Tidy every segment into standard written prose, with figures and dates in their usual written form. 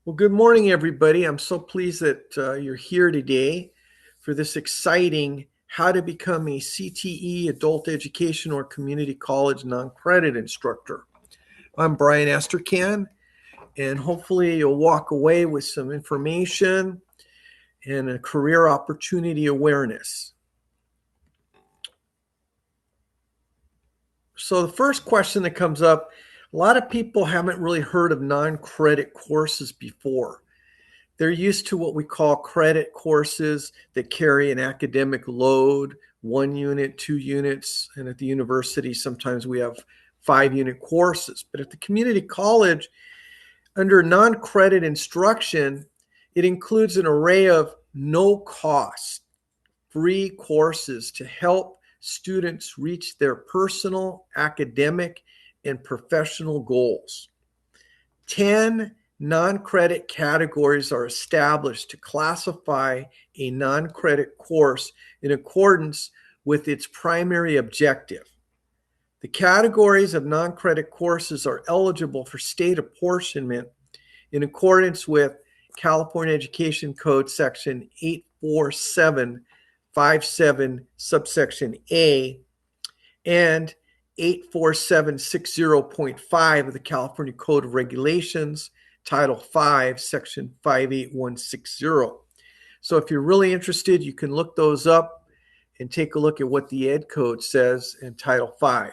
Well, good morning, everybody. I'm so pleased that you're here today for this exciting How to Become a CTE Adult Education or Community College Non-Credit Instructor. I'm Bryan Astrachan, and hopefully you'll walk away with some information and a career opportunity awareness. So the first question that comes up, a lot of people haven't really heard of non-credit courses before. They're used to what we call credit courses that carry an academic load, 1 unit, 2 units, and at the university, sometimes we have 5 unit courses. But at the community college, under non-credit instruction, it includes an array of no cost, free courses to help students reach their personal, academic, and professional goals. 10 non-credit categories are established to classify a non-credit course in accordance with its primary objective. The categories of non-credit courses are eligible for state apportionment in accordance with California Education Code Section 84757 subsection A and 84760.5 of the California Code of Regulations, Title 5, Section 58160. So if you're really interested, you can look those up and take a look at what the Ed Code says in Title 5.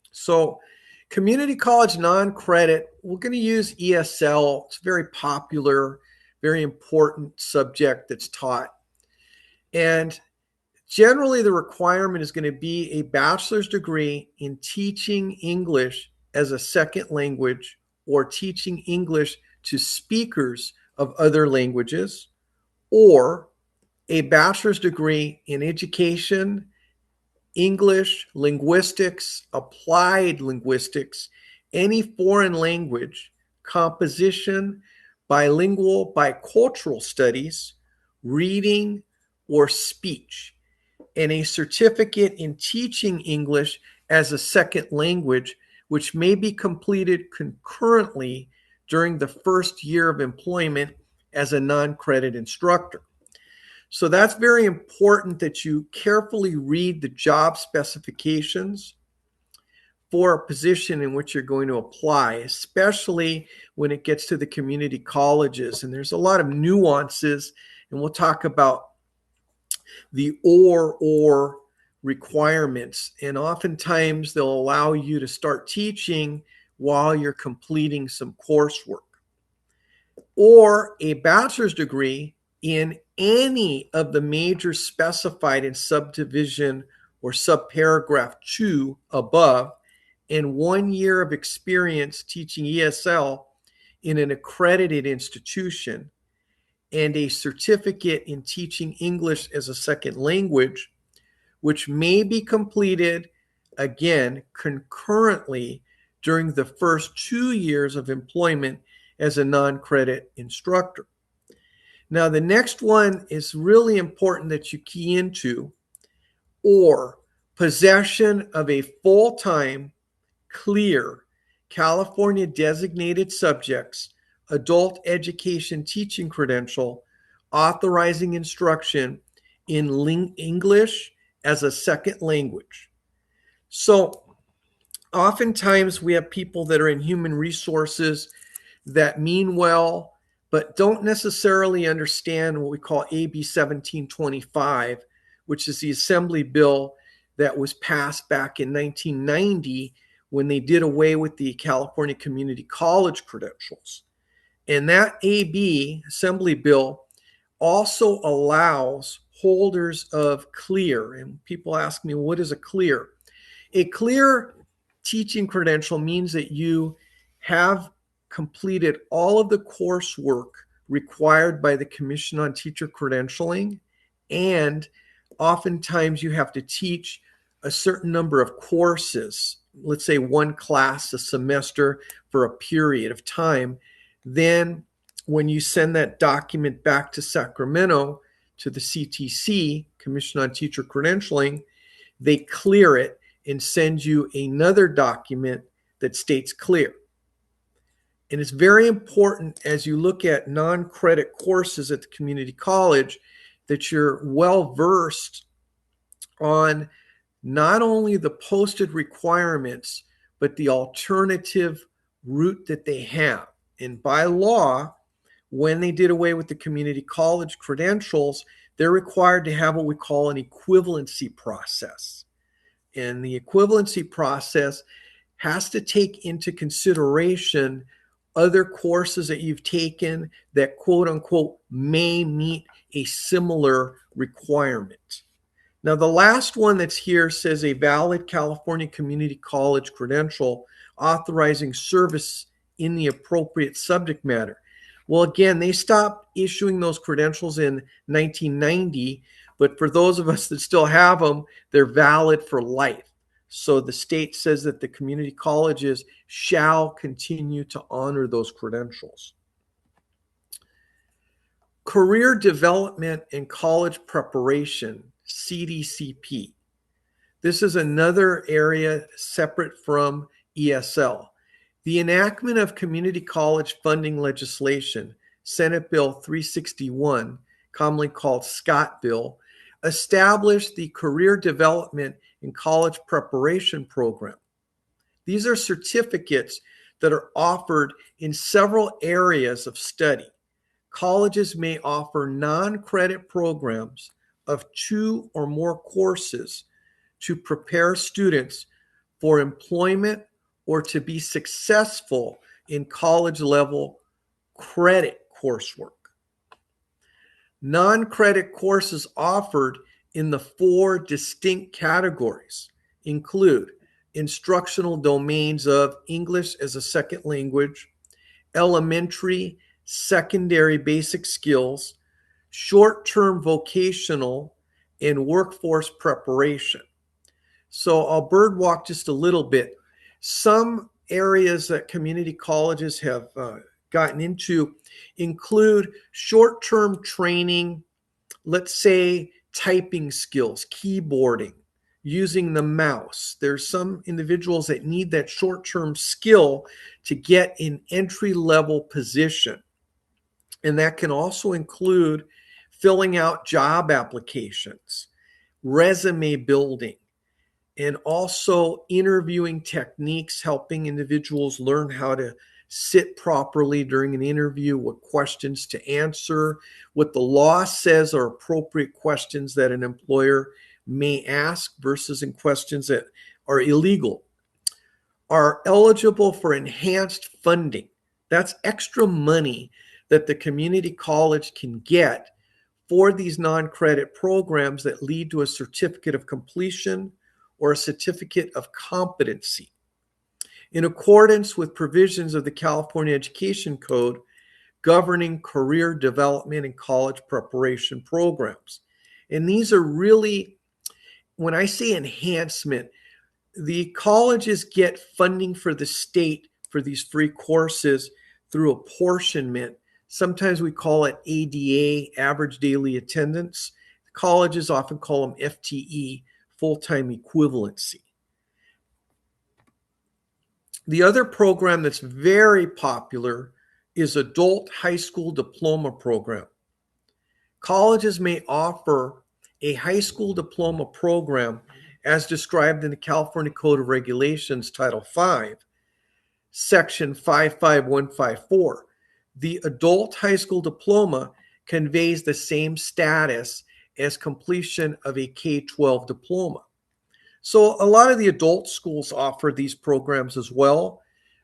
So community college non-credit, we're going to use ESL. It's a very popular, very important subject that's taught. And generally, the requirement is going to be a bachelor's degree in teaching English as a second language or teaching English to speakers of other languages, or a bachelor's degree in education, English, linguistics, applied linguistics, any foreign language, composition, bilingual, bicultural studies, reading, or speech, and a certificate in teaching English as a second language, which may be completed concurrently during the first year of employment as a non-credit instructor. So that's very important that you carefully read the job specifications for a position in which you're going to apply, especially when it gets to the community colleges. And there's a lot of nuances, and we'll talk about the or requirements. And oftentimes they'll allow you to start teaching while you're completing some coursework. Or a bachelor's degree in any of the major specified in subdivision or subparagraph 2 above, and 1 year of experience teaching ESL in an accredited institution, and a certificate in teaching English as a second language, which may be completed, again, concurrently during the first 2 years of employment as a non-credit instructor. Now, the next one is really important that you key into, or possession of a full-time, clear, California designated subjects adult education teaching credential authorizing instruction in English as a second language. So oftentimes we have people that are in human resources that mean well, but don't necessarily understand what we call AB 1725, which is the assembly bill that was passed back in 1990 when they did away with the California Community College credentials. And that AB assembly bill also allows holders of clear, and people ask me, what is a clear? A clear teaching credential means that you have completed all of the coursework required by the Commission on Teacher Credentialing, and oftentimes you have to teach a certain number of courses, let's say one class a semester for a period of time. Then when you send that document back to Sacramento to the CTC, Commission on Teacher Credentialing, they clear it and send you another document that states clear. And it's very important as you look at non-credit courses at the community college that you're well versed on not only the posted requirements, but the alternative route that they have. And by law, when they did away with the community college credentials, they're required to have what we call an equivalency process. And the equivalency process has to take into consideration other courses that you've taken that quote unquote may meet a similar requirement. Now, the last one that's here says a valid California Community College credential authorizing service in the appropriate subject matter. Well, again, they stopped issuing those credentials in 1990, but for those of us that still have them, they're valid for life. So the state says that the community colleges shall continue to honor those credentials. Career development and college preparation, CDCP. This is another area separate from ESL. The enactment of community college funding legislation, Senate Bill 361, commonly called Scott Bill, established the Career Development and College Preparation Program. These are certificates that are offered in several areas of study. Colleges may offer non-credit programs of 2 or more courses to prepare students for employment or to be successful in college level credit coursework. Non-credit courses offered in the 4 distinct categories include instructional domains of English as a second language, elementary, secondary basic skills, short-term vocational, and workforce preparation. So I'll birdwalk just a little bit. Some areas that community colleges have gotten into include short-term training, let's say typing skills, keyboarding, using the mouse. There's some individuals that need that short-term skill to get an entry-level position. And that can also include filling out job applications, resume building, and also interviewing techniques, helping individuals learn how to sit properly during an interview, what questions to answer, what the law says are appropriate questions that an employer may ask versus in questions that are illegal, are eligible for enhanced funding. That's extra money that the community college can get for these non-credit programs that lead to a certificate of completion or a certificate of competency. In accordance with provisions of the California Education Code governing career development and college preparation programs. And these are really, when I say enhancement, the colleges get funding for the state for these free courses through apportionment. Sometimes we call it ADA, average daily attendance. Colleges often call them FTE, full-time equivalency. The other program that's very popular is adult high school diploma program. Colleges may offer a high school diploma program as described in the California Code of Regulations, Title V, Section 55154. The adult high school diploma conveys the same status as completion of a K-12 diploma. So a lot of the adult schools offer these programs as well,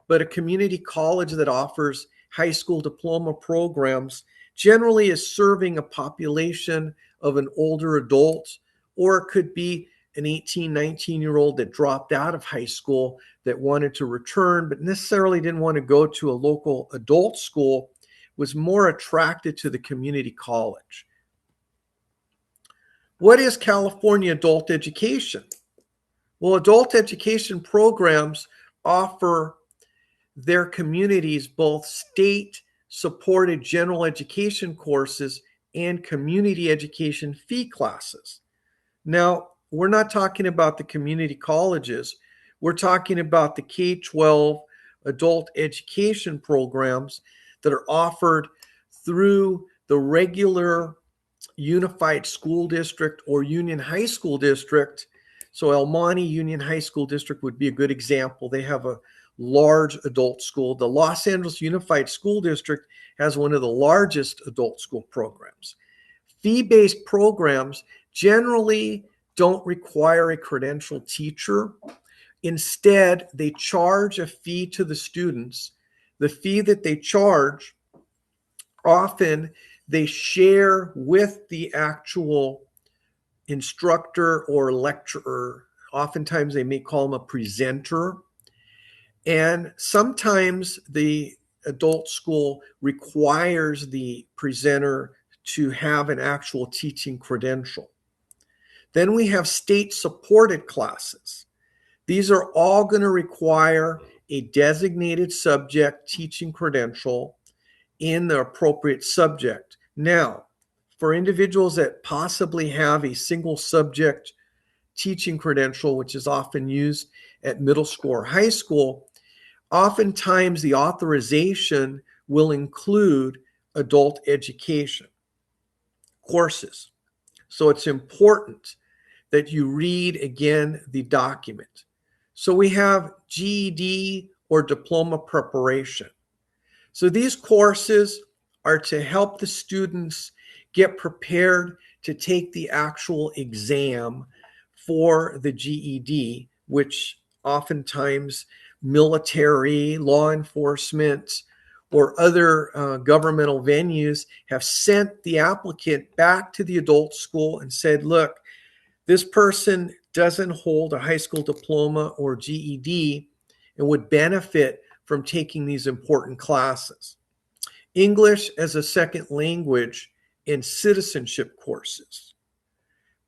but a community college that offers high school diploma programs generally is serving a population of an older adult, or it could be an 18, 19-year-old that dropped out of high school that wanted to return, but necessarily didn't want to go to a local adult school, was more attracted to the community college. What is California adult education? Well, adult education programs offer their communities both state-supported general education courses and community education fee classes. Now, we're not talking about the community colleges. We're talking about the K-12 adult education programs that are offered through the regular Unified School District or Union High School District. So El Monte Union High School District would be a good example. They have a large adult school. The Los Angeles Unified School District has one of the largest adult school programs. Fee-based programs generally don't require a credentialed teacher. Instead, they charge a fee to the students. The fee that they charge, often they share with the actual instructor or lecturer. Oftentimes, they may call them a presenter. And sometimes the adult school requires the presenter to have an actual teaching credential. Then we have state-supported classes. These are all going to require a designated subject teaching credential in the appropriate subject. Now, for individuals that possibly have a single subject teaching credential, which is often used at middle school or high school, oftentimes the authorization will include adult education courses. So it's important that you read again the document. So we have GED or diploma preparation. So these courses are to help the students get prepared to take the actual exam for the GED, which oftentimes military, law enforcement, or other governmental venues have sent the applicant back to the adult school and said, look, this person doesn't hold a high school diploma or GED and would benefit from taking these important classes. English as a second language and citizenship courses,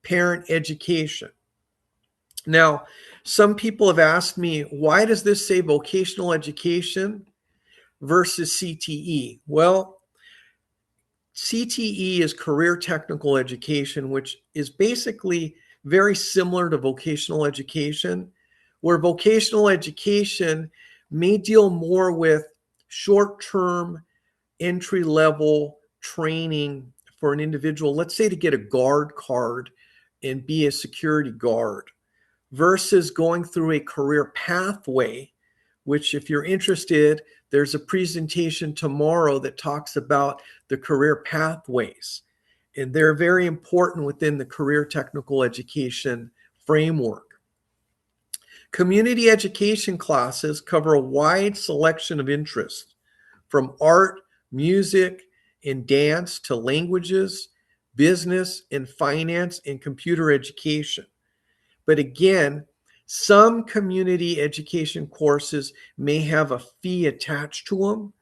parent education. Now, some people have asked me, why does this say vocational education versus CTE? Well, CTE is career technical education, which is basically very similar to vocational education, where vocational education may deal more with short-term entry-level training for an individual, let's say to get a guard card and be a security guard, versus going through a career pathway, which if you're interested, there's a presentation tomorrow that talks about the career pathways. And they're very important within the career technical education framework. Community education classes cover a wide selection of interests, from art, music, and dance to languages, business, and finance, and computer education. But again, some community education courses may have a fee attached to them.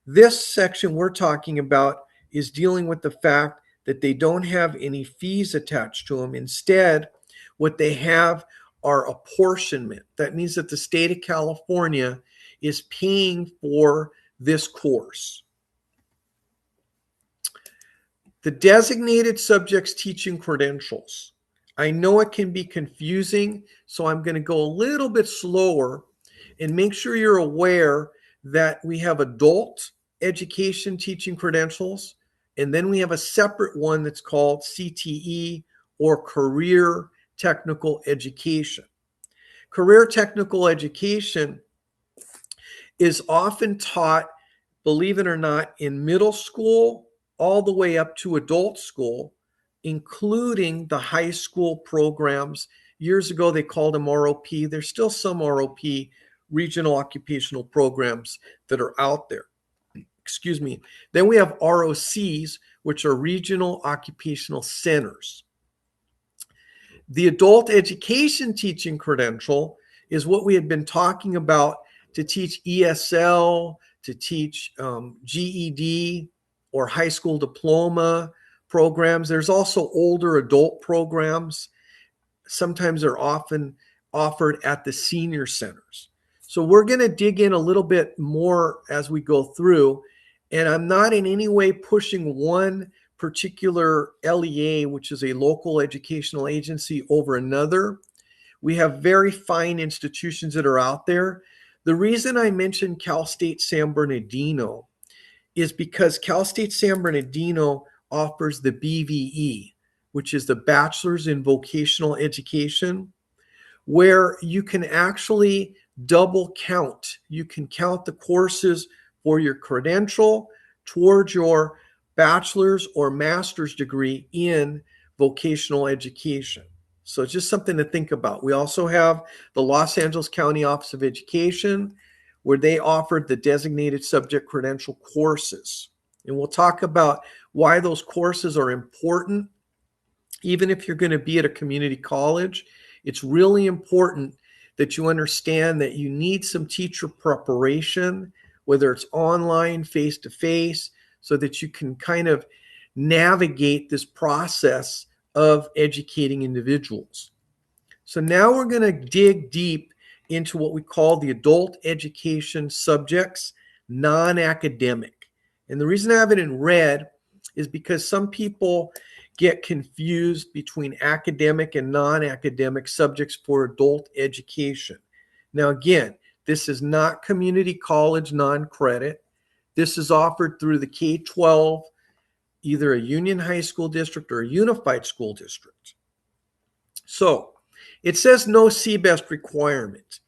This section we're talking about is dealing with the fact that they don't have any fees attached to them. Instead, what they have are apportionment. That means that the state of California is paying for this course. The designated subjects teaching credentials. I know it can be confusing, so I'm going to go a little bit slower and make sure you're aware that we have adult education teaching credentials, and then we have a separate one that's called CTE or career technical education. Career technical education is often taught, believe it or not, in middle school all the way up to adult school, including the high school programs. Years ago, they called them ROP. There's still some ROP, regional occupational programs, that are out there. Excuse me. Then we have ROCs, which are regional occupational centers. The adult education teaching credential is what we had been talking about to teach ESL, to teach GED or high school diploma programs. There's also older adult programs. Sometimes they're often offered at the senior centers. So we're going to dig in a little bit more as we go through. And I'm not in any way pushing one particular LEA, which is a local educational agency, over another. We have very fine institutions that are out there. The reason I mentioned Cal State San Bernardino is because Cal State San Bernardino offers the BVE, which is the Bachelor's in Vocational Education, where you can actually double count. You can count the courses for your credential towards your bachelor's or master's degree in vocational education. So it's just something to think about. We also have the Los Angeles County Office of Education, where they offered the designated subject credential courses. And we'll talk about why those courses are important. Even if you're going to be at a community college, it's really important that you understand that you need some teacher preparation, whether it's online, face-to-face, so that you can kind of navigate this process of educating individuals. So now we're going to dig deep into what we call the adult education subjects, non-academic. And the reason I have it in red is because some people get confused between academic and non-academic subjects for adult education. Now, again, this is not community college non-credit. This is offered through the K-12, either a union high school district or a unified school district. So it says no CBEST requirement.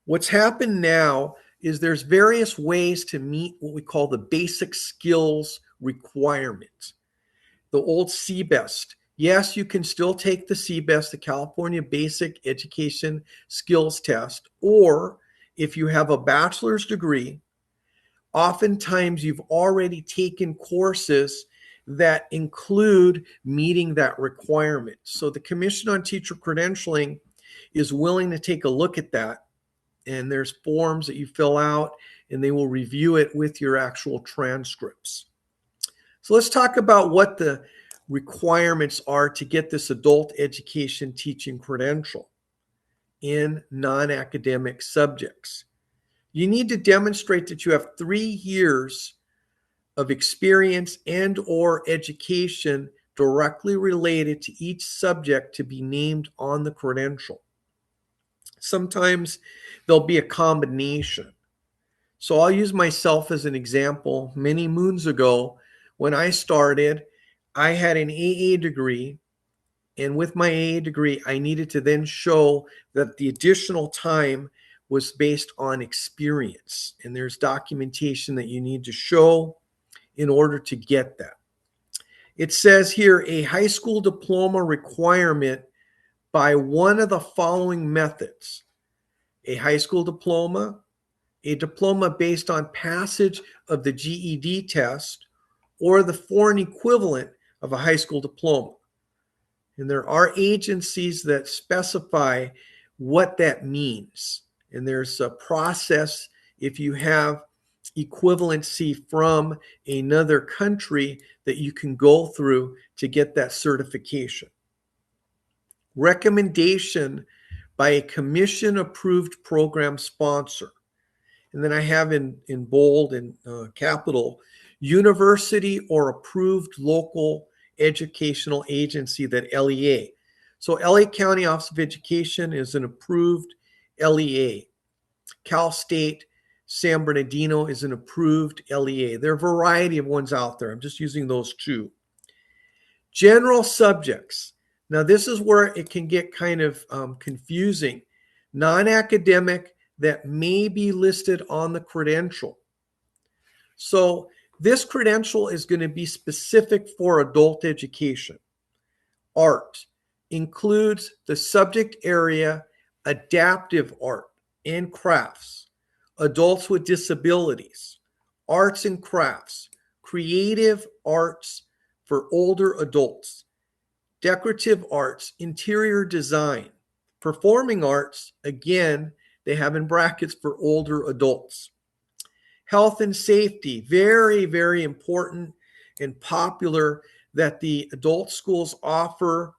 What's happened now is there's various ways to meet what we call the basic skills requirement. The old CBEST. Yes, you can still take the CBEST, the California Basic Education Skills Test, or if you have a bachelor's degree, oftentimes you've already taken courses that include meeting that requirement. So the Commission on Teacher Credentialing is willing to take a look at that. And there's forms that you fill out, and they will review it with your actual transcripts. So let's talk about what the requirements are to get this adult education teaching credential in non-academic subjects. You need to demonstrate that you have 3 years of experience and or education directly related to each subject to be named on the credential. Sometimes there'll be a combination. So I'll use myself as an example. Many moons ago, when I started, I had an AA degree. And with my AA degree, I needed to then show that the additional time was based on experience. And there's documentation that you need to show in order to get that. It says here a high school diploma requirement by one of the following methods: a high school diploma, a diploma based on passage of the GED test, or the foreign equivalent of a high school diploma. And there are agencies that specify what that means. And there's a process if you have equivalency from another country that you can go through to get that certification. Recommendation by a commission-approved program sponsor. And then I have in bold and capital, university or approved local educational agency, that LEA. So LA County Office of Education is an approved LEA. Cal State San Bernardino is an approved LEA. There are a variety of ones out there. I'm just using those 2. General subjects. Now this is where it can get kind of confusing. Non-academic that may be listed on the credential. So this credential is going to be specific for adult education. Art includes the subject area adaptive art and crafts, adults with disabilities, arts and crafts, creative arts for older adults, decorative arts, interior design, performing arts, again, they have in brackets for older adults. Health and safety, very, very important and popular that the adult schools offer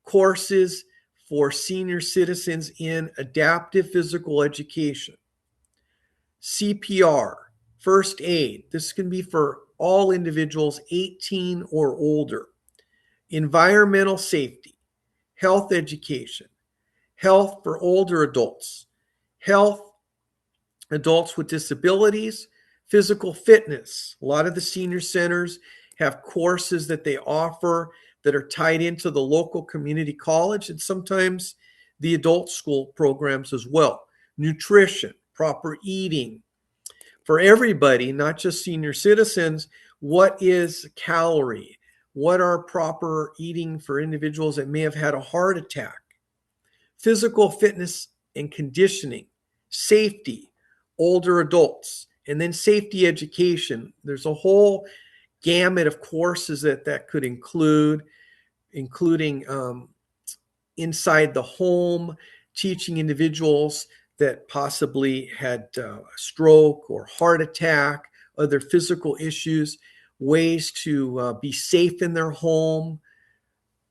courses for senior citizens in adaptive physical education. CPR, first aid, this can be for all individuals 18 or older. Environmental safety, health education, health for older adults, health adults with disabilities, physical fitness. A lot of the senior centers have courses that they offer that are tied into the local community college and sometimes the adult school programs as well. Nutrition, proper eating for everybody, not just senior citizens. What is calorie? What are proper eating for individuals that may have had a heart attack? Physical fitness and conditioning, safety, older adults, and then safety education. There's a whole gamut of courses that could include, including inside the home, teaching individuals that possibly had a stroke or heart attack, other physical issues, ways to be safe in their home,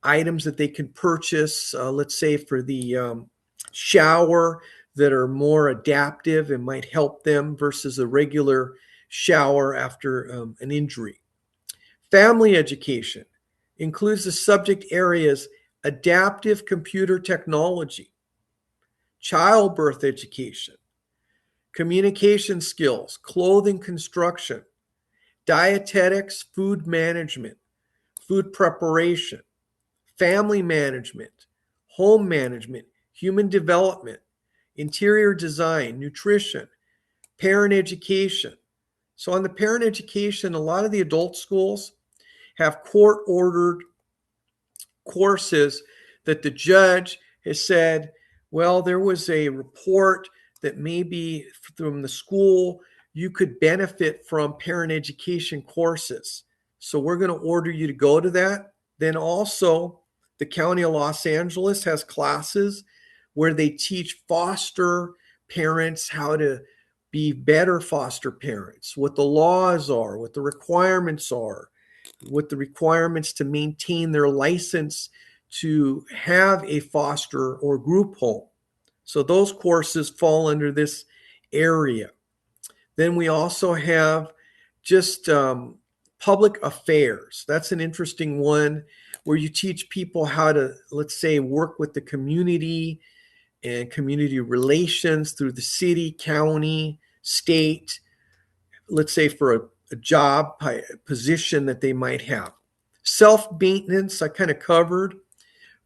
items that they can purchase, let's say for the shower, that are more adaptive and might help them versus a regular shower after an injury. Family education includes the subject areas adaptive computer technology, childbirth education, communication skills, clothing construction, dietetics, food management, food preparation, family management, home management, human development, interior design, nutrition, parent education. So, on the parent education, a lot of the adult schools have court ordered courses that the judge has said, well, there was a report that maybe from the school you could benefit from parent education courses. So we're going to order you to go to that. Then also, the County of Los Angeles has classes where they teach foster parents how to be better foster parents, what the laws are, what the requirements are, what the requirements to maintain their license to have a foster or group home. So those courses fall under this area. Then we also have just public affairs. That's an interesting one where you teach people how to, let's say, work with the community and community relations through the city, county, state, let's say for a job position that they might have. Self-maintenance, I kind of covered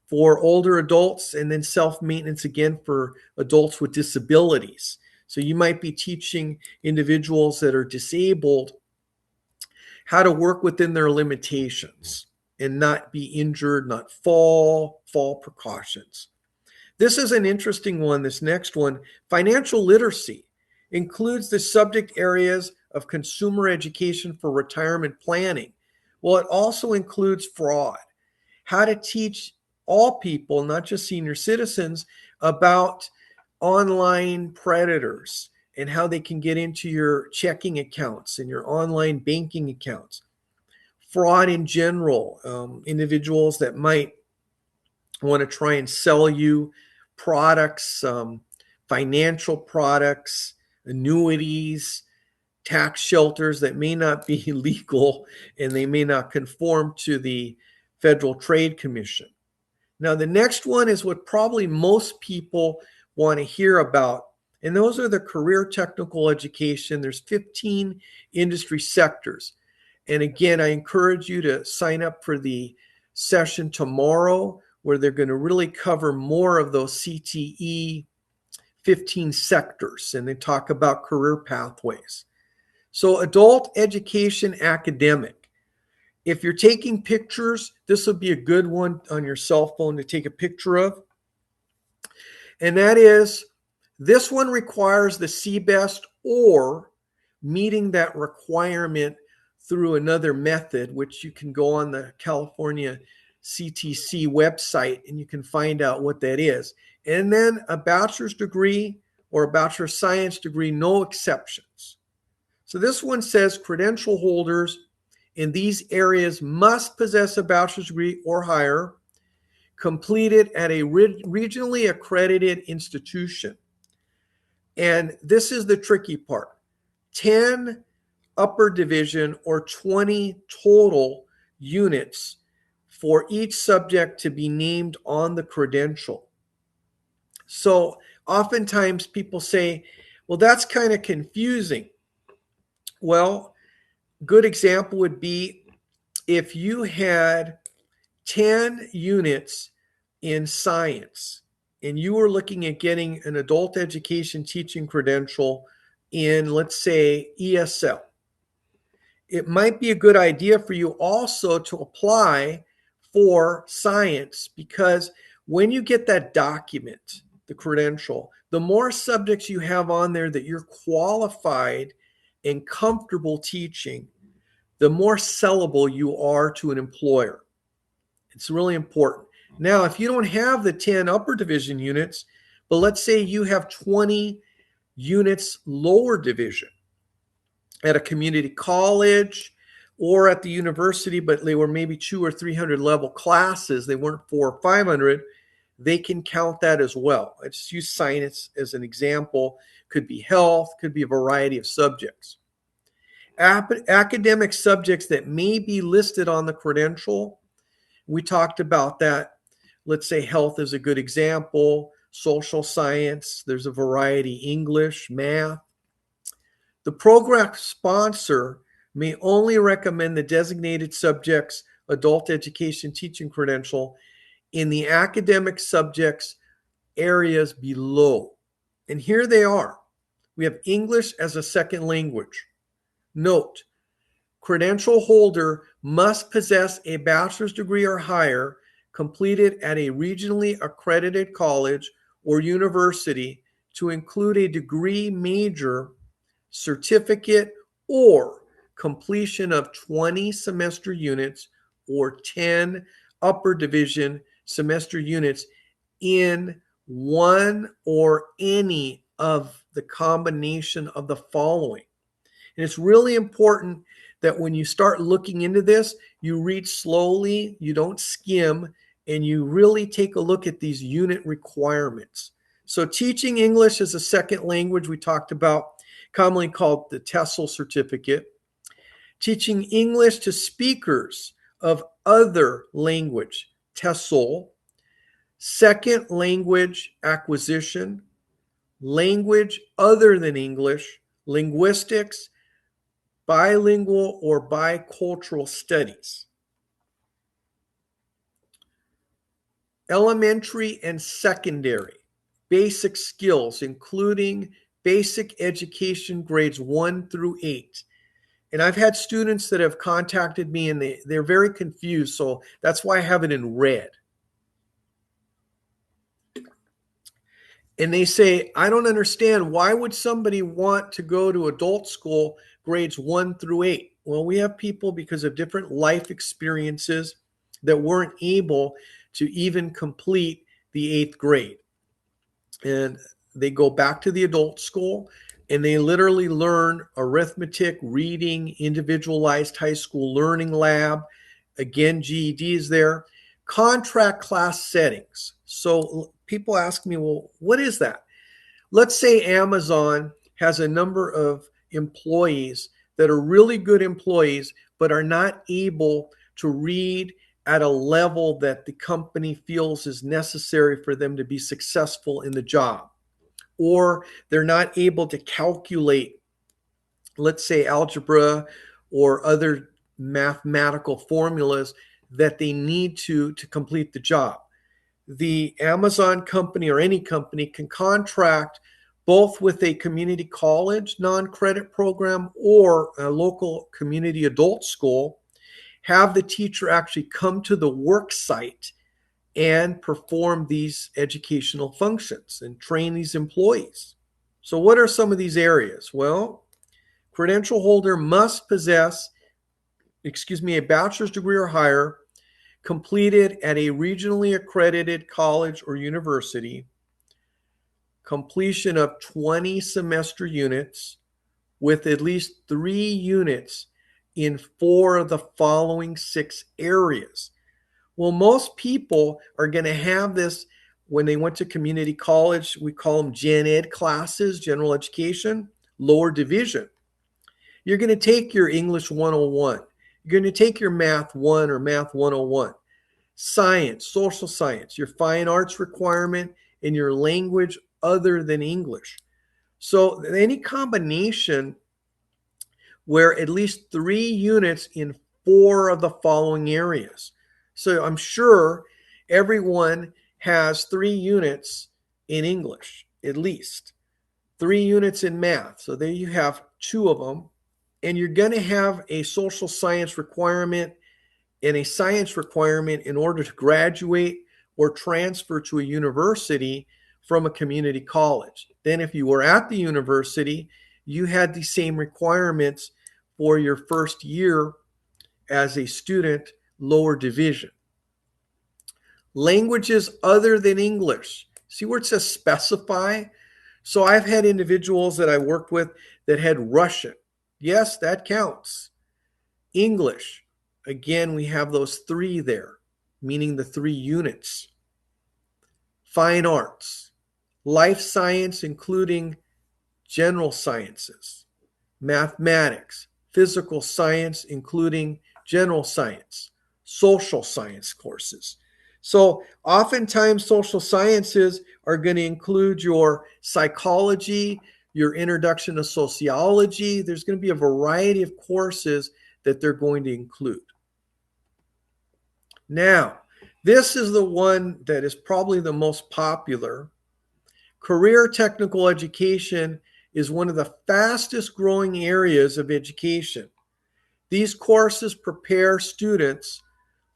for older adults, and then self-maintenance again for adults with disabilities. So you might be teaching individuals that are disabled how to work within their limitations and not be injured, not fall precautions. This is an interesting one, this next one. Financial literacy includes the subject areas of consumer education for retirement planning. Well, it also includes fraud, how to teach all people, not just senior citizens, about online predators and how they can get into your checking accounts and your online banking accounts. Fraud in general, individuals that might want to try and sell you products, financial products, annuities, tax shelters that may not be legal and they may not conform to the Federal Trade Commission. Now, the next one is what probably most people want to hear about, and those are the career technical education. There's 15 industry sectors. And again, I encourage you to sign up for the session tomorrow where they're going to really cover more of those C.T.E 15 sectors, and they talk about career pathways. So adult education academic. If you're taking pictures, this would be a good one on your cell phone to take a picture of. And that is, this one requires the CBEST or meeting that requirement through another method, which you can go on the California CTC website and you can find out what that is. And then a bachelor's degree or a bachelor of science degree, no exceptions. So this one says credential holders in these areas must possess a bachelor's degree or higher, completed at a regionally accredited institution. And this is the tricky part. 10 upper division or 20 total units for each subject to be named on the credential. So oftentimes people say, Well, that's kind of confusing. Well, good example would be if you had 10 units in science and you were looking at getting an adult education teaching credential in, let's say, ESL. It might be a good idea for you also to apply for science, because when you get that document, the credential, the more subjects you have on there that you're qualified and comfortable teaching, the more sellable you are to an employer. It's really important. Now, if you don't have the 10 upper division units, but let's say you have 20 units lower division at a community college or at the university, but they were maybe 200 or 300 level classes, they weren't 400 or 500, they can count that as well. I just use science as an example. Could be health, could be a variety of subjects. Academic subjects that may be listed on the credential, we talked about that. Let's say health is a good example, social science, there's a variety, English, math. The program sponsor may only recommend the designated subjects adult education teaching credential in the academic subjects areas below. And here they are. We have English as a second language. Note, credential holder must possess a bachelor's degree or higher completed at a regionally accredited college or university to include a degree major, certificate, or completion of 20 semester units or 10 upper division semester units in one or any of the combination of the following. And it's really important that when you start looking into this, you read slowly, you don't skim, and you really take a look at these unit requirements. So teaching English as a second language, we talked about, commonly called the TESOL certificate. Teaching English to speakers of other language, TESOL. Second language acquisition, language other than English, linguistics, bilingual or bicultural studies. Elementary and secondary, basic skills, including basic education grades 1 through 8. And I've had students that have contacted me and they're very confused. So that's why I have it in red. And they say, I don't understand. Why would somebody want to go to adult school grades 1 through 8? Well, we have people because of different life experiences that weren't able to even complete the 8th grade. And they go back to the adult school and they literally learn arithmetic, reading, individualized high school learning lab. Again, GED is there. Contract class settings. So people ask me, well, what is that? Let's say Amazon has a number of employees that are really good employees, but are not able to read at a level that the company feels is necessary for them to be successful in the job. Or they're not able to calculate, let's say, algebra or other mathematical formulas that they need to complete the job. The Amazon company or any company can contract both with a community college non-credit program or a local community adult school, have the teacher actually come to the work site and perform these educational functions and train these employees. So what are some of these areas? Well, credential holder must possess, a bachelor's degree or higher completed at a regionally accredited college or university, completion of 20 semester units with at least 3 units in 4 of the following 6 areas. Well, most people are going to have this when they went to community college. We call them gen ed classes, general education, lower division. You're going to take your English 101. You're going to take your Math 1 or Math 101. Science, social science, your fine arts requirement, and your language other than English. So any combination where at least 3 units in 4 of the following areas. So I'm sure everyone has 3 units in English, at least 3 units in math. So there you have 2 of them. And you're going to have a social science requirement and a science requirement in order to graduate or transfer to a university from a community college. Then, if you were at the university, you had the same requirements for your first year as a student, lower division. Languages other than English. See where it says specify? So I've had individuals that I worked with that had Russian. Yes, that counts. English. Again, we have those 3 there, meaning the 3 units. Fine arts. Life science, including general sciences. Mathematics. Physical science, including general science. Social science courses. So oftentimes social sciences are going to include your psychology, your introduction to sociology. There's going to be a variety of courses that they're going to include. Now, this is the one that is probably the most popular. Career technical education is one of the fastest growing areas of education. These courses prepare students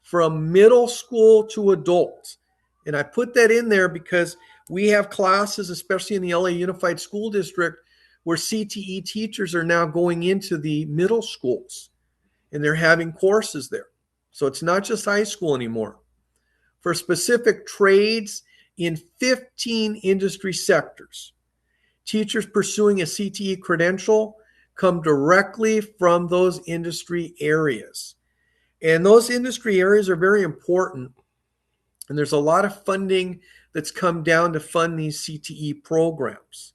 from middle school to adult. And I put that in there because we have classes, especially in the LA Unified School District, where C.T.E teachers are now going into the middle schools and they're having courses there. So it's not just high school anymore. For specific trades in 15 industry sectors, teachers pursuing a C.T.E credential come directly from those industry areas. And those industry areas are very important. And there's a lot of funding that's come down to fund these C.T.E programs.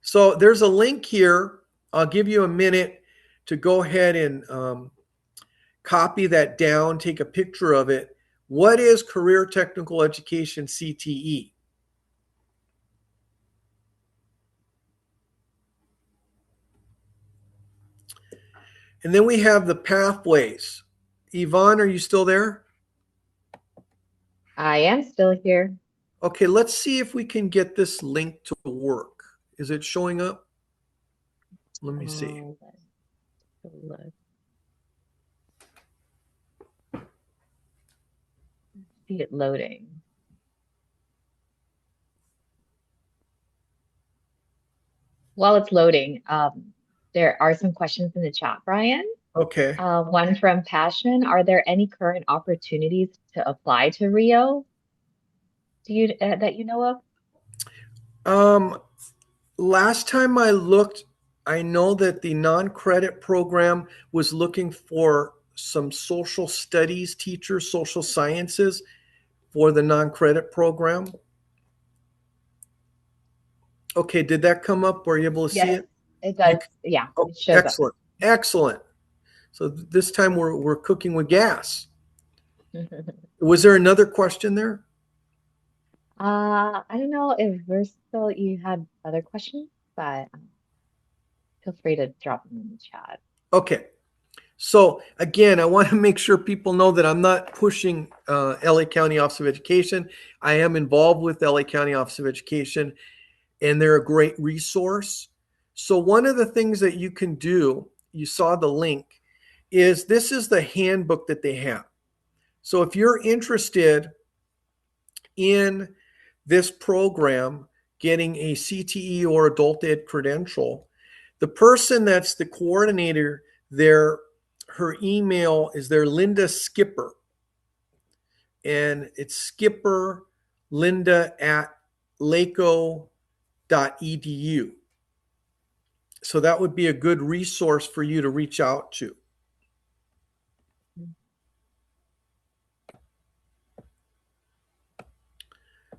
So there's a link here. I'll give you a minute to go ahead and copy that down, take a picture of it. What is Career Technical Education C.T.E? And then we have the pathways. Yvonne, are you still there? I am still here. Okay, let's see if we can get this link to work. Is it showing up? Let me see. Let's look. See it loading. While it's loading, there are some questions in the chat, Brian. Okay. One from Passion. Are there any current opportunities to apply to Rio? That you know of? Um, last time I looked, I know that the non-credit program was looking for some social studies teachers, social sciences for the non-credit program. Okay, did that come up? Were you able to see Yes, it? it You, does. Yeah, oh, it shows up. excellent, excellent. So this time we're cooking with gas. Was there another question there? I don't know if you had other questions, but feel free to drop them in the chat. Okay. So again, I want to make sure people know that I'm not pushing LA County Office of Education. I am involved with LA County Office of Education, and they're a great resource. So one of the things that you can do, you saw the link, is this is the handbook that they have. So if you're interested in this program, getting a CTE or adult ed credential, the person that's the coordinator there, her email is there, Linda Skipper. And it's Skipper Linda at laco.edu. So that would be a good resource for you to reach out to.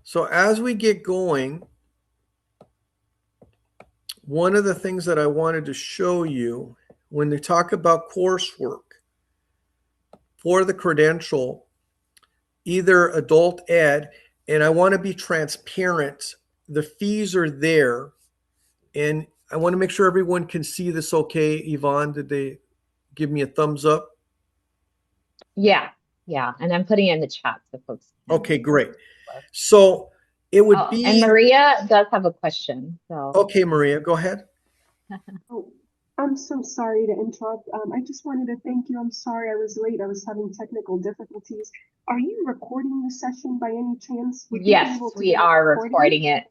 So as we get going, one of the things that I wanted to show you when they talk about coursework for the credential, either adult ed, and I want to be transparent the fees are there. And I want to make sure everyone can see this okay. Yvonne, did they give me a thumbs up? Yeah, yeah. And I'm putting it in the chat so folks can Okay, great. look. So it would Oh, and be, Maria does have a question. So, okay, Maria, go ahead. Oh, I'm so sorry to interrupt. I just wanted to thank you. I'm sorry I was late. I was having technical difficulties. Are you recording the session by any chance? Would you be yes, able to we get a are recording? recording it.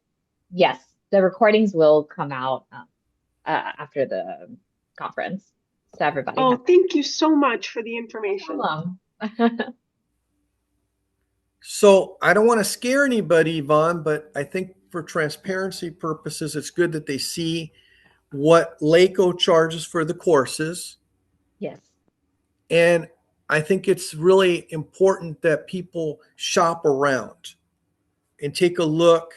Yes, the recordings will come out after the conference, so everybody Oh, has thank you so much for the no information. problem. So I don't want to scare anybody, Yvonne, but I think for transparency purposes, it's good that they see what LACO charges for the courses. Yes, And I think it's really important that people shop around and take a look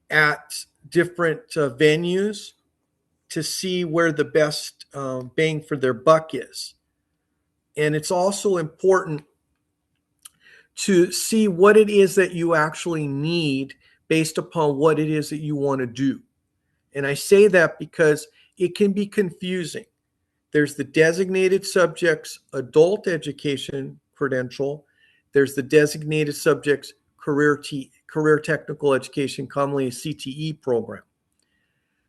at different venues to see where the best bang for their buck is. And it's also important to see what it is that you actually need based upon what it is that you want to do. And I say that because it can be confusing. There's the designated subjects adult education credential. There's the designated subjects career technical education, commonly a CTE program.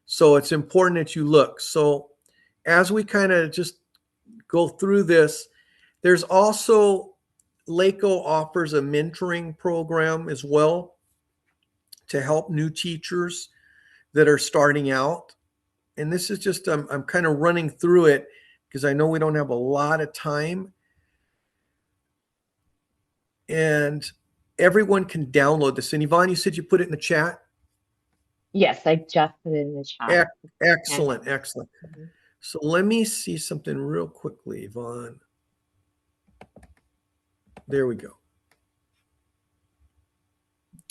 So it's important that you look. So as we kind of just go through this, there's also LACO offers a mentoring program as well to help new teachers that are starting out. And this is just, I'm kind of running through it because I know we don't have a lot of time. And everyone can download this. And Yvonne, you said you put it in the chat? yes, I just put it in the chat. And Excellent, excellent. mhm, So let me see something real quickly, Yvonne. There we go.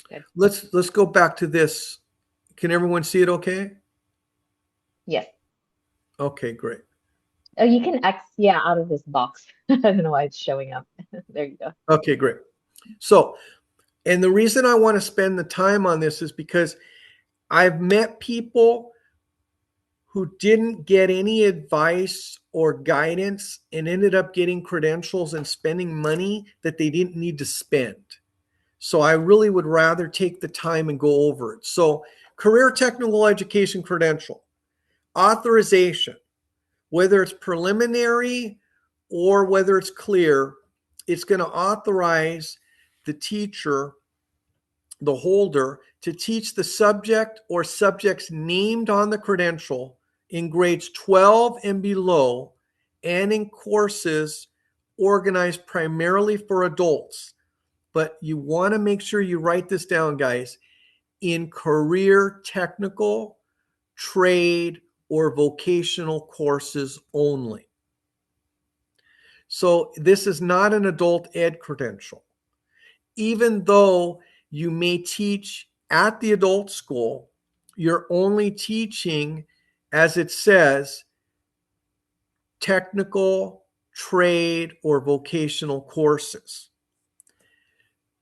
good. Let's go back to this. Can everyone see it okay? Yes. Okay, great. Oh, you can X, yeah, out of this box. I don't know why it's showing up. There you go. Okay, great. So, and the reason I want to spend the time on this is because I've met people who didn't get any advice or guidance and ended up getting credentials and spending money that they didn't need to spend. So I really would rather take the time and go over it. So, career technical education credential, authorization, whether it's preliminary or whether it's clear, it's going to authorize the teacher, the holder, to teach the subject or subjects named on the credential in grades 12 and below and in courses organized primarily for adults. But you want to make sure you write this down, guys, in career technical, trade, or vocational courses only. So this is not an adult ed credential. Even though you may teach at the adult school, you're only teaching, as it says, technical, trade, or vocational courses.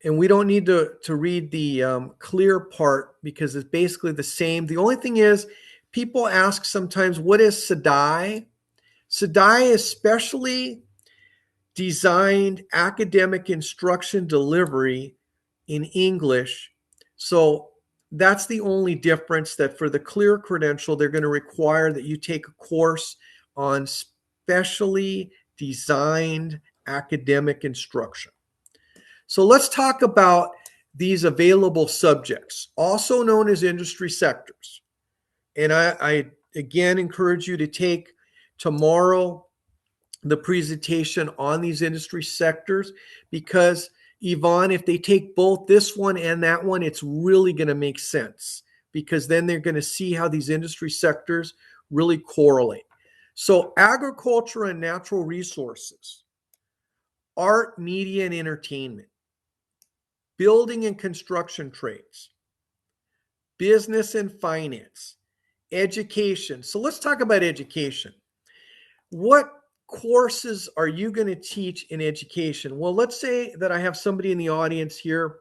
And we don't need to read the clear part because it's basically the same. The only thing is, people ask sometimes, what is C.T.E.? C.T.E. is specially designed academic instruction delivery in English. So that's the only difference, that for the clear credential, they're going to require that you take a course on specially designed academic instruction. So let's talk about these available subjects, also known as industry sectors. And I again encourage you to take tomorrow the presentation on these industry sectors, because Yvonne, if they take both this one and that one, it's really going to make sense, because then they're going to see how these industry sectors really correlate. So agriculture and natural resources, art, media, and entertainment, building and construction trades, business and finance, education. So let's talk about education. What courses are you going to teach in education? Well, let's say that I have somebody in the audience here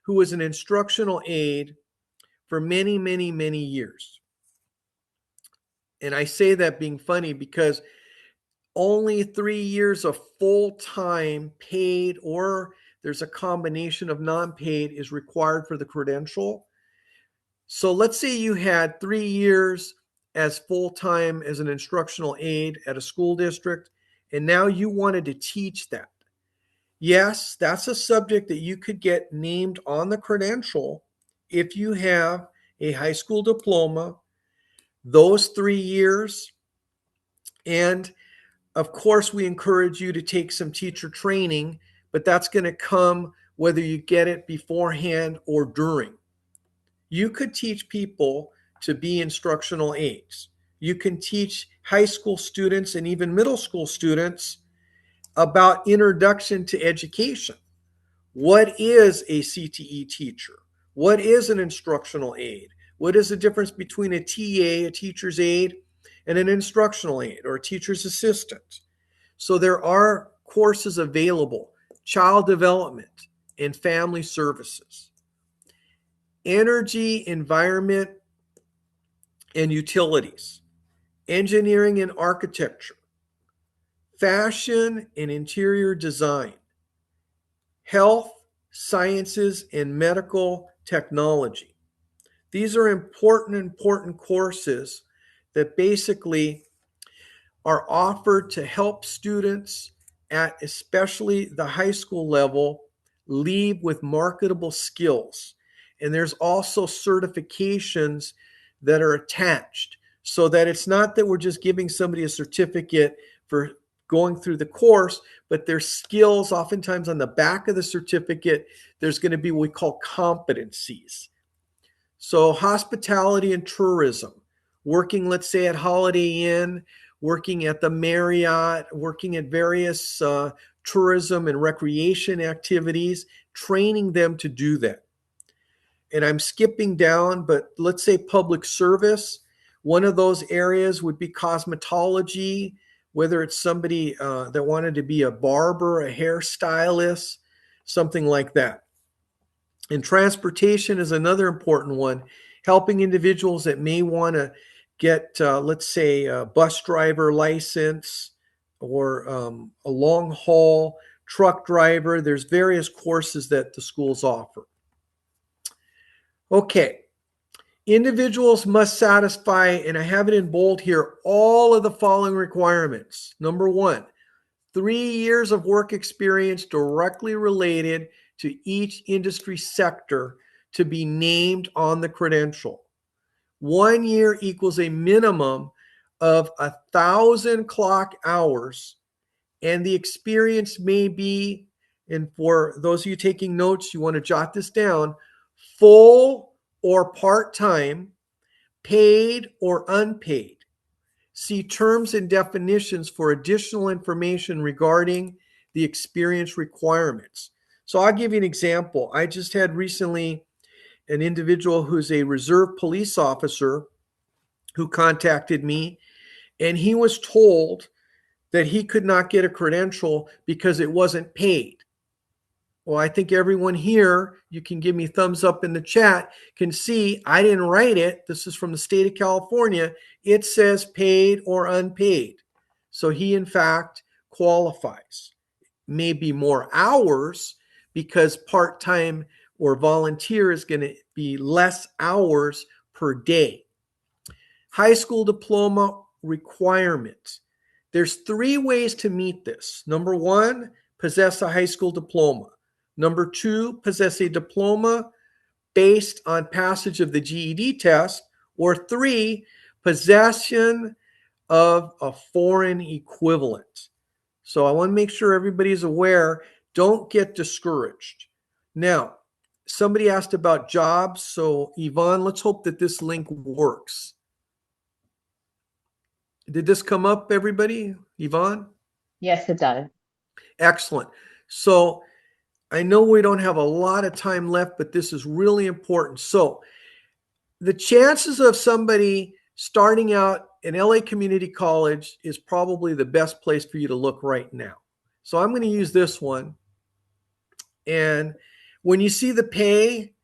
who is an instructional aide for many, many, many years. And I say that being funny because only 3 years of full-time paid, or there's a combination of non-paid, is required for the credential. So let's say you had 3 years as full-time as an instructional aide at a school district, and now you wanted to teach that. Yes, that's a subject that you could get named on the credential if you have a high school diploma, those 3 years. And of course, we encourage you to take some teacher training, but that's going to come whether you get it beforehand or during. You could teach people to be instructional aides. You can teach high school students and even middle school students about introduction to education. What is a C.T.E teacher? What is an instructional aide? What is the difference between a TA, a teacher's aide, and an instructional aide or a teacher's assistant? So there are courses available: child development and family services, energy, environment, and utilities, engineering and architecture, fashion and interior design, health, sciences, and medical technology. These are important courses that basically are offered to help students at especially the high school level leave with marketable skills. And there's also certifications that are attached, so that it's not that we're just giving somebody a certificate for going through the course, but there's skills. Oftentimes on the back of the certificate, there's going to be what we call competencies. So hospitality and tourism, working, let's say, at Holiday Inn, working at the Marriott, working at various tourism and recreation activities, training them to do that. And I'm skipping down, but let's say public service. One of those areas would be cosmetology, whether it's somebody that wanted to be a barber, a hairstylist, something like that. And transportation is another important one, helping individuals that may want to get, let's say, a bus driver license, or a long haul truck driver. There's various courses that the schools offer. Okay, individuals must satisfy, and I have it in bold here, all of the following requirements. Number one, 3 years of work experience directly related to each industry sector to be named on the credential. 1 year equals a minimum of 1,000 clock hours, and the experience may be, and for those of you taking notes, you want to jot this down, full or part-time, paid or unpaid. See terms and definitions for additional information regarding the experience requirements. So I'll give you an example. I just had recently an individual who's a reserve police officer who contacted me, and he was told that he could not get a credential because it wasn't paid. Well, I think everyone here, you can give me thumbs up in the chat, can see I didn't write it. This is from the state of California. It says paid or unpaid. So he, in fact, qualifies. Maybe more hours, because part-time or volunteer is going to be less hours per day. High school diploma requirements. There's 3 ways to meet this. Number one, possess a high school diploma. Number two, possess a diploma based on passage of the GED test. Or 3, possession of a foreign equivalent. So I want to make sure everybody's aware. Don't get discouraged. Now, somebody asked about jobs. So Yvonne, let's hope that this link works. Did this come up, everybody? Yvonne? Yes, it does. Excellent. So I know we don't have a lot of time left, but this is really important. So the chances of somebody starting out in LA Community College is probably the best place for you to look right now. So I'm going to use this one. And when you see the pay,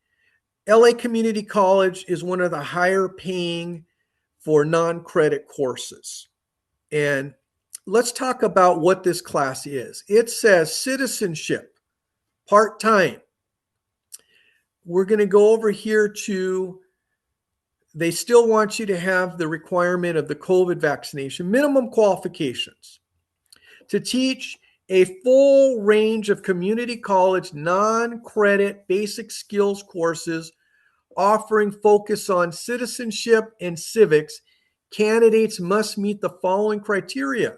LA Community College is one of the higher paying for non-credit courses. And let's talk about what this class is. It says citizenship, part-time. We're going to go over here to, they still want you to have the requirement of the COVID vaccination, minimum qualifications to teach a full range of community college non-credit basic skills courses offering focus on citizenship and civics. Candidates must meet the following criteria: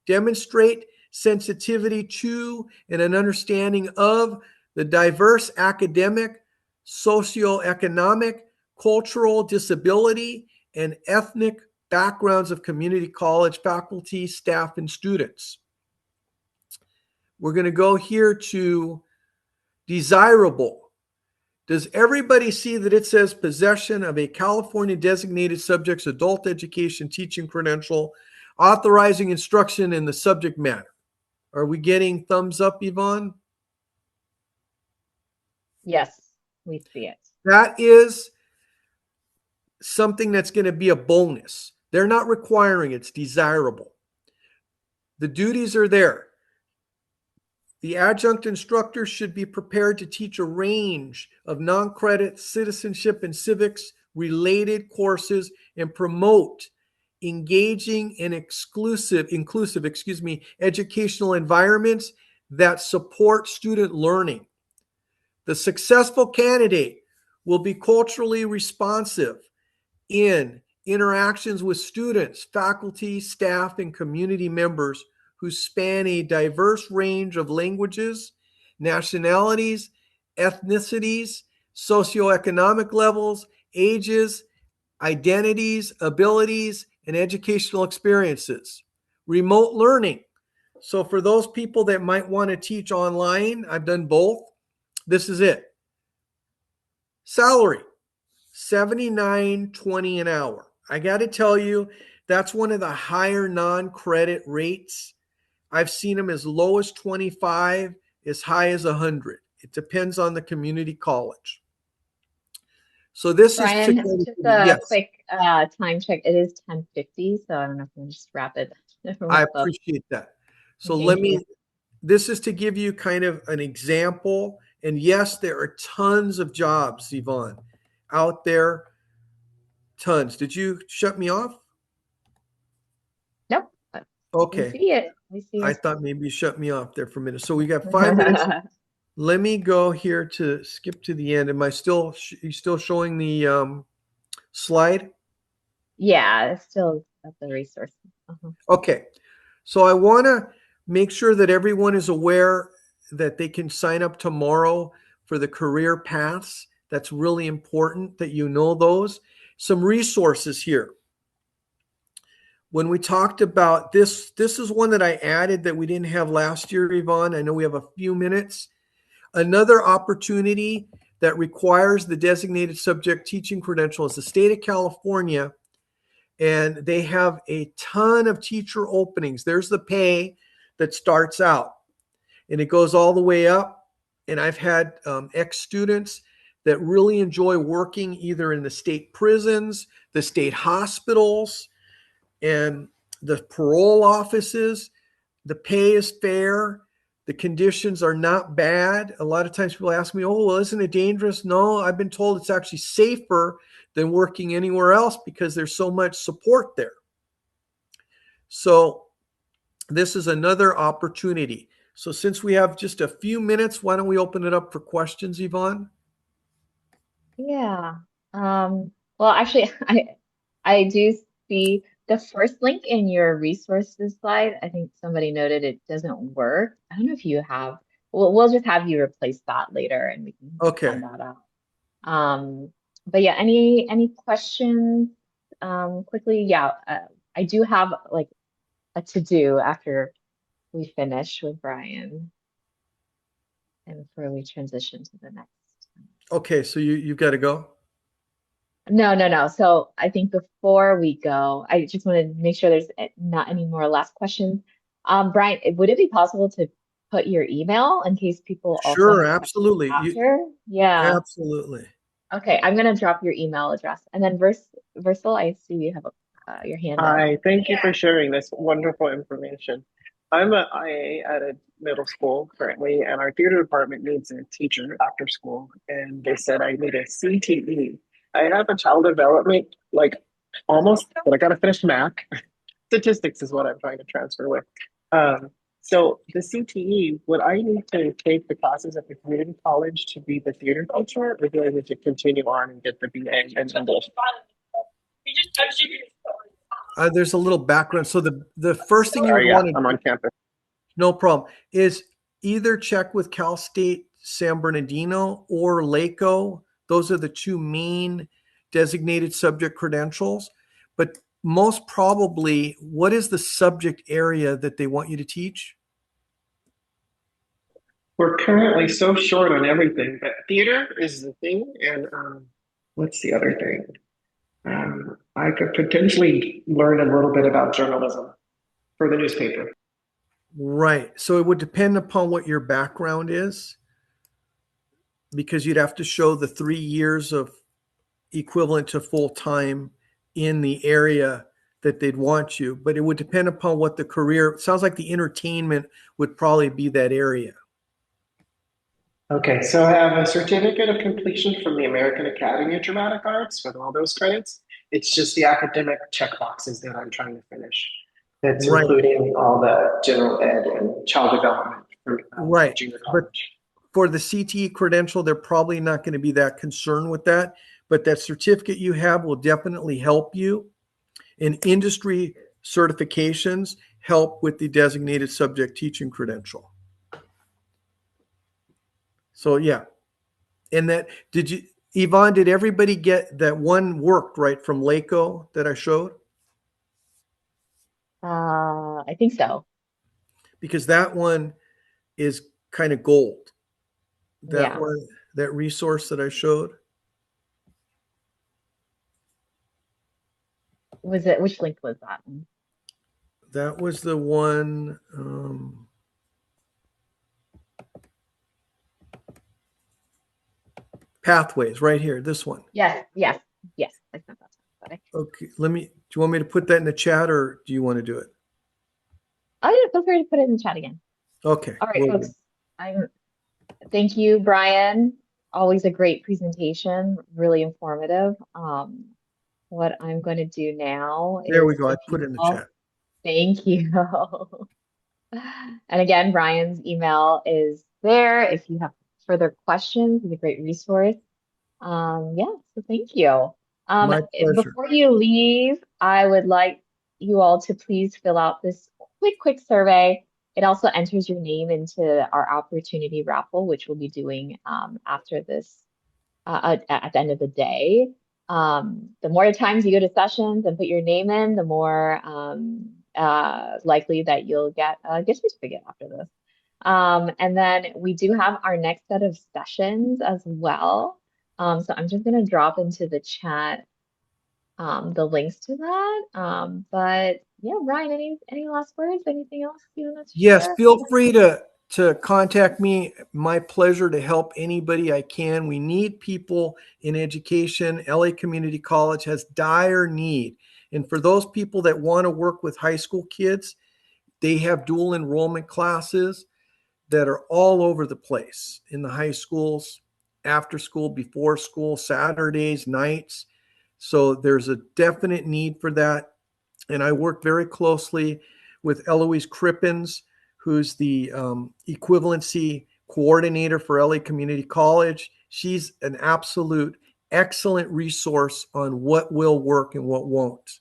demonstrate sensitivity to and an understanding of the diverse academic, socioeconomic, cultural, disability, and ethnic backgrounds of community college faculty, staff, and students. We're going to go here to desirable. Does everybody see that it says possession of a California designated subject's adult education teaching credential authorizing instruction in the subject matter? Are we getting thumbs up, Yvonne? Yes, we see it. That is something that's going to be a bonus. They're not requiring, it's desirable. The duties are there. The adjunct instructor should be prepared to teach a range of non-credit citizenship and civics related courses and promote engaging and inclusive, educational environments that support student learning. The successful candidate will be culturally responsive in interactions with students, faculty, staff, and community members who span a diverse range of languages, nationalities, ethnicities, socioeconomic levels, ages, identities, abilities, and educational experiences. Remote learning. So for those people that might want to teach online, I've done both. This is it. Salary, $79.20 an hour. I got to tell you, that's one of the higher non-credit rates. I've seen them as low as 25, as high as 100. It depends on the community college. So this Bryan, is just a yes. quick time check. It is 10:50, so I don't know if we can just wrap it. I Wrap up. appreciate that. So Thank you. this is to give you kind of an example. And yes, there are tons of jobs, Yvonne, out there. Tons. Did you shut me off? Nope. We Okay. see it. We see I it. thought maybe you shut me off there for a minute. So we got 5 minutes. Let me go here to skip to the end. Am I still, you still showing the slide? Yeah, it's still at the resource. Okay. So I want to make sure that everyone is aware that they can sign up tomorrow for the career paths. That's really important that you know those. Some resources here. When we talked about this is one that I added that we didn't have last year, Yvonne. I know we have a few minutes. Another opportunity that requires the designated subject teaching credential is the state of California, and they have a ton of teacher openings. There's the pay that starts out, and it goes all the way up. And I've had ex-students that really enjoy working either in the state prisons, the state hospitals, and the parole offices. The pay is fair. The conditions are not bad. A lot of times people ask me, oh, well, isn't it dangerous? No, I've been told it's actually safer than working anywhere else because there's so much support there. So this is another opportunity. So since we have just a few minutes, why don't we open it up for questions, Yvonne? Yeah. Well, actually, I do see the first link in your resources slide. I think somebody noted it doesn't work. I don't know if you have. We'll just have you replace that later, and we can Okay. find that out. But yeah, any questions? Quickly, yeah. I do have like a to do after we finish with Bryan and before we transition to the next. Okay, so you've got to go? No. So I think before we go, I just want to make sure there's not any more last questions. Bryan, would it be possible to put your email in case people also Sure, have questions absolutely. after? Yeah. Absolutely. Okay, I'm gonna drop your email address, and then Versal, I see you have your hand up. Hi, thank you for sharing this wonderful information. I'm a IA at a middle school currently, and our theater department needs a teacher after school. And they said I need a CTE. I have a child development, like almost, but I got to finish math. Statistics is what I'm trying to transfer with. Um, so the CTE, would I need to take the classes at the community college to be the theater teacher, or do I need to continue on and get the BA in English? There's a little background. So the first thing you would Yeah, want to, I'm on campus. no problem, is either check with Cal State San Bernardino or LACO. Those are the two main designated subject credentials. But most probably, what is the subject area that they want you to teach? We're currently so short on everything, but theater is the thing. And what's the other thing? I could potentially learn a little bit about journalism for the newspaper. Right. So it would depend upon what your background is, because you'd have to show the 3 years of equivalent to full time in the area that they'd want you. But it would depend upon what the career, it sounds like the entertainment would probably be that area. Okay, so I have a certificate of completion from the American Academy of Dramatic Arts with all those credits. It's just the academic check boxes that I'm trying to finish. That's Right. including all the general ed and child development for Right. junior But college. for the CTE credential, they're probably not going to be that concerned with that. But that certificate you have will definitely help you. And industry certifications help with the designated subject teaching credential. So yeah. And that, did you, Yvonne, did everybody get that one worked right from LACO that I showed? I think so. Because that one is kind of gold. That Yeah. one, that resource that I showed. Was it, which link was that? That was the one. Pathways right here. This one. Yes, yes, yes. I sent that to everybody. Okay. Do you want me to put that in the chat or do you want to do it? Oh, yeah, feel free to put it in the chat again. Okay. All right, Will folks. do. Thank you, Bryan. Always a great presentation, really informative. What I'm going to do now There we is go. I if put you it in the all, chat. thank you. And again, Bryan's email is there. If you have further questions, he's a great resource. Yeah, so thank you. My pleasure. Before you leave, I would like you all to please fill out this quick survey. It also enters your name into our opportunity raffle, which we'll be doing after this at the end of the day. The more times you go to sessions and put your name in, the more likely that you'll get a gift certificate after this. And then we do have our next set of sessions as well. So I'm just going to drop into the chat the links to that. But yeah, Ryan, any last words? Anything else you want to Yes, share? feel free to contact me. My pleasure to help anybody I can. We need people in education. LA Community College has dire need. And for those people that want to work with high school kids, they have dual enrollment classes that are all over the place in the high schools, after school, before school, Saturdays, nights. So there's a definite need for that. And I work very closely with Eloise Crippens, who's the equivalency coordinator for LA Community College. She's an absolute excellent resource on what will work and what won't.